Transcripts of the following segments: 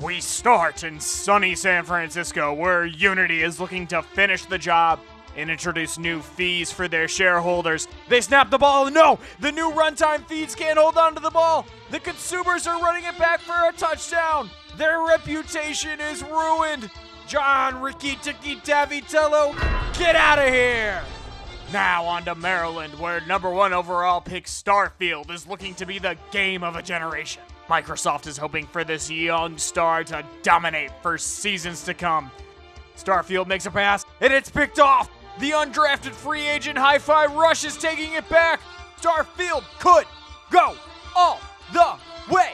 We start in sunny San Francisco, where Unity is looking to finish the job and introduce new fees for their shareholders. They snap the ball. No! The new runtime feeds can't hold on to the ball. The consumers are running it back for a touchdown. Their reputation is ruined. John Ricky Tiki Tavitello, get out of here! Now on to Maryland, where number 1 overall pick Starfield is looking to be the game of a generation. Microsoft is hoping for this young star to dominate for seasons to come. Starfield makes a pass, and it's picked off! The undrafted free agent Hi-Fi Rush is taking it back! Starfield could go all the way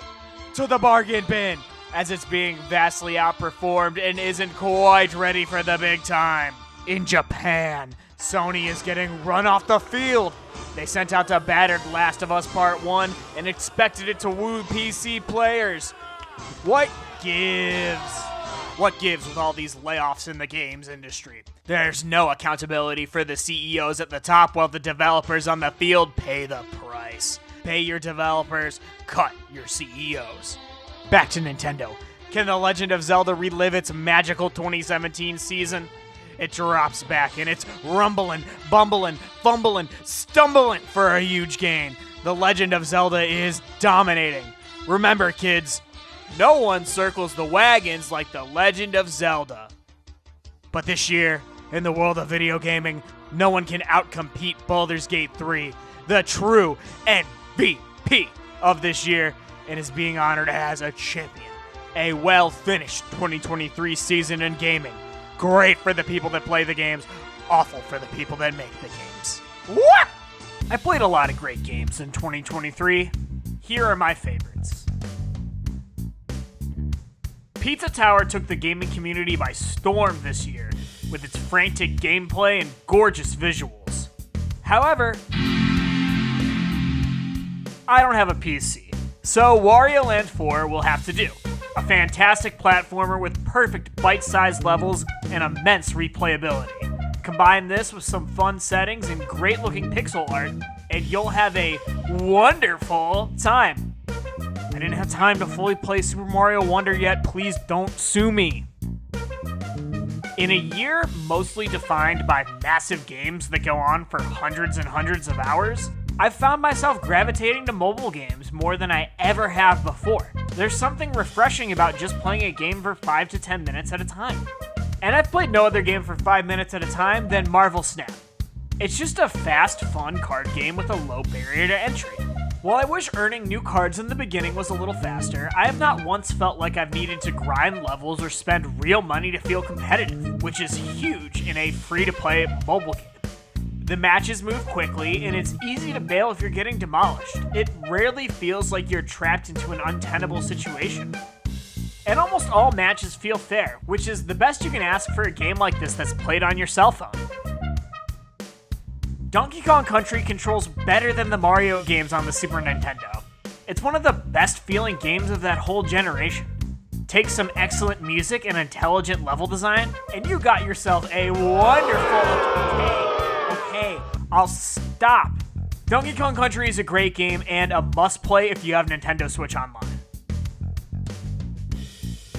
to the bargain bin, as it's being vastly outperformed and isn't quite ready for the big time. In Japan, Sony is getting run off the field. They sent out the battered Last of Us Part 1 and expected it to woo PC players. What gives? What gives with all these layoffs in the games industry? There's no accountability for the CEOs at the top while the developers on the field pay the price. Pay your developers, cut your CEOs. Back to Nintendo. Can The Legend of Zelda relive its magical 2017 season? It drops back and it's rumbling, bumbling, fumbling, stumbling for a huge gain. The Legend of Zelda is dominating. Remember, kids, no one circles the wagons like The Legend of Zelda. But this year, in the world of video gaming, no one can outcompete Baldur's Gate 3, the true MVP of this year, and is being honored as a champion. A well-finished 2023 season in gaming. Great for the people that play the games, awful for the people that make the games. What? I played a lot of great games in 2023. Here are my favorites. Pizza Tower took the gaming community by storm this year with its frantic gameplay and gorgeous visuals. However, I don't have a PC, so Wario Land 4 will have to do. A fantastic platformer with perfect bite-sized levels and immense replayability. Combine this with some fun settings and great-looking pixel art, and you'll have a wonderful time. I didn't have time to fully play Super Mario Wonder yet. Please don't sue me. In a year mostly defined by massive games that go on for hundreds and hundreds of hours, I've found myself gravitating to mobile games more than I ever have before. There's something refreshing about just playing a game for 5 to 10 minutes at a time. And I've played no other game for 5 minutes at a time than Marvel Snap. It's just a fast, fun card game with a low barrier to entry. While I wish earning new cards in the beginning was a little faster, I have not once felt like I've needed to grind levels or spend real money to feel competitive, which is huge in a free-to-play mobile game. The matches move quickly, and it's easy to bail if you're getting demolished. It rarely feels like you're trapped into an untenable situation. And almost all matches feel fair, which is the best you can ask for a game like this that's played on your cell phone. Donkey Kong Country controls better than the Mario games on the Super Nintendo. It's one of the best feeling games of that whole generation. Take some excellent music and intelligent level design, and you got yourself a wonderful... Okay, I'll stop. Donkey Kong Country is a great game and a must-play if you have Nintendo Switch Online.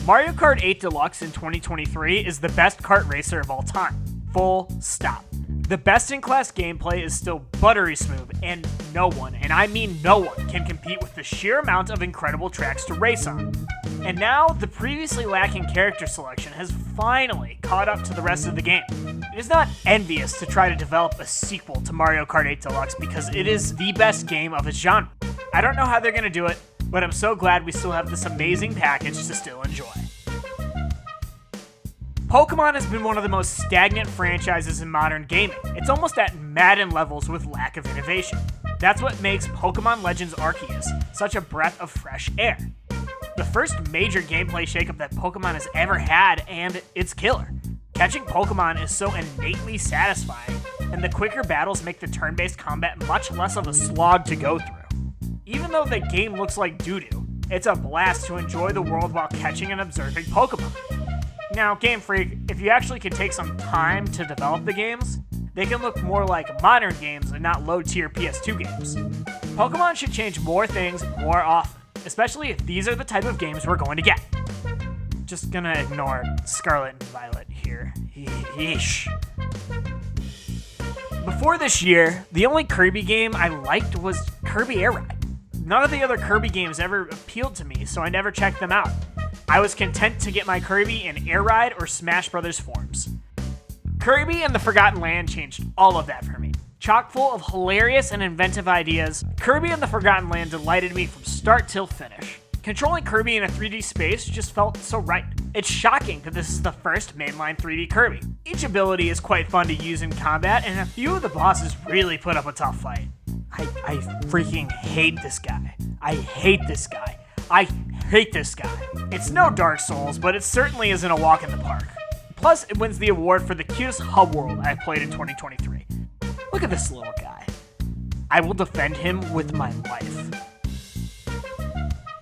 Mario Kart 8 Deluxe in 2023 is the best kart racer of all time. Full stop. The best-in-class gameplay is still buttery smooth, and no one, and I mean no one, can compete with the sheer amount of incredible tracks to race on. And now, the previously lacking character selection has finally caught up to the rest of the game. It is not envious to try to develop a sequel to Mario Kart 8 Deluxe because it is the best game of its genre. I don't know how they're going to do it, but I'm so glad we still have this amazing package to still enjoy. Pokemon has been one of the most stagnant franchises in modern gaming. It's almost at Madden levels with lack of innovation. That's what makes Pokemon Legends Arceus such a breath of fresh air. The first major gameplay shakeup that Pokemon has ever had, and it's killer. Catching Pokemon is so innately satisfying, and the quicker battles make the turn-based combat much less of a slog to go through. Even though the game looks like doo-doo, it's a blast to enjoy the world while catching and observing Pokemon. Now, Game Freak, if you actually can take some time to develop the games, they can look more like modern games and not low-tier PS2 games. Pokemon should change more things more often, especially if these are the type of games we're going to get. just gonna ignore Scarlet and Violet here. Yeesh. Before this year, the only Kirby game I liked was Kirby Air Ride. None of the other Kirby games ever appealed to me, so I never checked them out. I was content to get my Kirby in Air Ride or Smash Bros. Forms. Kirby and the Forgotten Land changed all of that for me. Chock full of hilarious and inventive ideas, Kirby and the Forgotten Land delighted me from start till finish. Controlling Kirby in a 3D space just felt so right. It's shocking that this is the first mainline 3D Kirby. Each ability is quite fun to use in combat, and a few of the bosses really put up a tough fight. I freaking hate this guy. I hate this guy. I hate this guy. It's no Dark Souls, but it certainly isn't a walk in the park. Plus, it wins the award for the cutest hub world I've played in 2023. Look at this little guy. I will defend him with my life.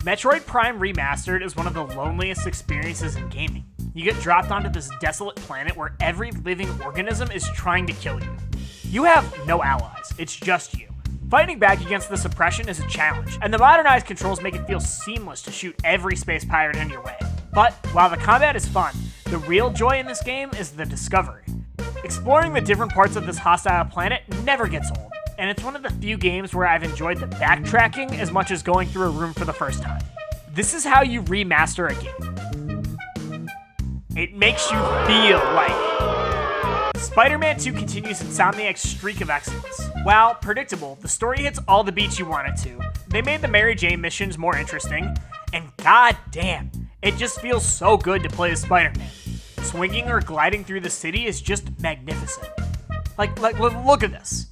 Metroid Prime Remastered is one of the loneliest experiences in gaming. You get dropped onto this desolate planet where every living organism is trying to kill you. You have no allies, it's just you. Fighting back against this oppression is a challenge, and the modernized controls make it feel seamless to shoot every space pirate in your way. But while the combat is fun, the real joy in this game is the discovery. Exploring the different parts of this hostile planet never gets old, and it's one of the few games where I've enjoyed the backtracking as much as going through a room for the first time. This is how you remaster a game. It makes you feel like Spider-Man 2 continues Insomniac's streak of excellence. While predictable, the story hits all the beats you want it to. They made the Mary Jane missions more interesting, and goddamn, it just feels so good to play as Spider-Man. Swinging or gliding through the city is just magnificent. Like, look at this.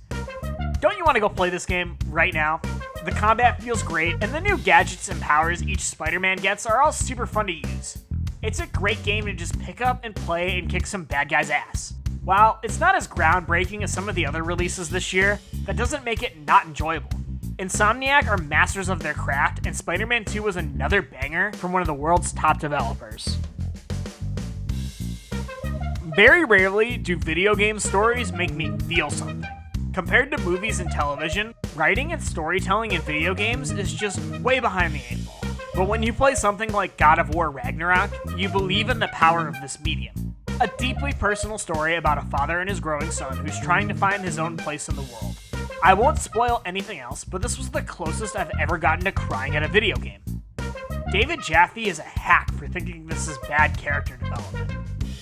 Don't you want to go play this game right now? The combat feels great, and the new gadgets and powers each Spider-Man gets are all super fun to use. It's a great game to just pick up and play and kick some bad guys' ass. While it's not as groundbreaking as some of the other releases this year, that doesn't make it not enjoyable. Insomniac are masters of their craft, and Spider-Man 2 was another banger from one of the world's top developers. Very rarely do video game stories make me feel something. Compared to movies and television, writing and storytelling in video games is just way behind the eight ball. But when you play something like God of War Ragnarok, you believe in the power of this medium. A deeply personal story about a father and his growing son who's trying to find his own place in the world. I won't spoil anything else, but this was the closest I've ever gotten to crying at a video game. David Jaffe is a hack for thinking this is bad character development.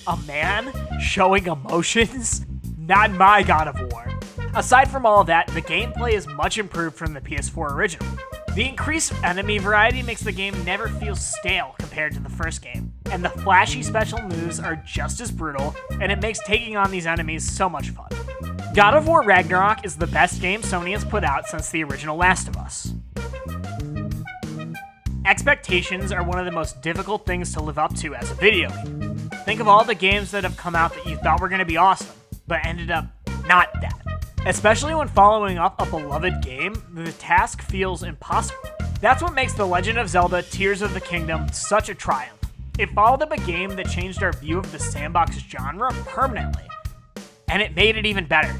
A man showing emotions? Not my God of War. Aside from all of that, the gameplay is much improved from the PS4 original. The increased enemy variety makes the game never feel stale compared to the first game, and the flashy special moves are just as brutal, and it makes taking on these enemies so much fun. God of War Ragnarok is the best game Sony has put out since the original Last of Us. Expectations are one of the most difficult things to live up to as a video game. Think of all the games that have come out that you thought were going to be awesome, but ended up not that. Especially when following up a beloved game, the task feels impossible. That's what makes The Legend of Zelda Tears of the Kingdom such a triumph. It followed up a game that changed our view of the sandbox genre permanently, and it made it even better.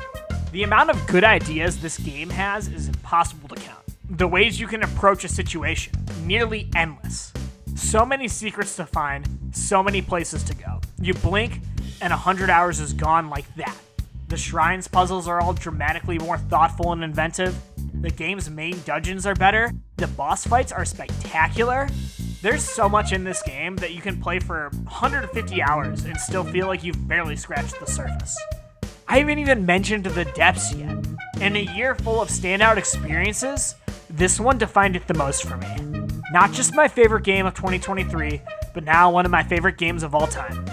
The amount of good ideas this game has is impossible to count. The ways you can approach a situation, nearly endless. So many secrets to find, so many places to go. You blink, and 100 hours is gone like that. The shrines puzzles are all dramatically more thoughtful and inventive. The game's main dungeons are better. The boss fights are spectacular. There's so much in this game that you can play for 150 hours and still feel like you've barely scratched the surface. I haven't even mentioned the depths yet. In a year full of standout experiences, this one defined it the most for me. Not just my favorite game of 2023, but now one of my favorite games of all time.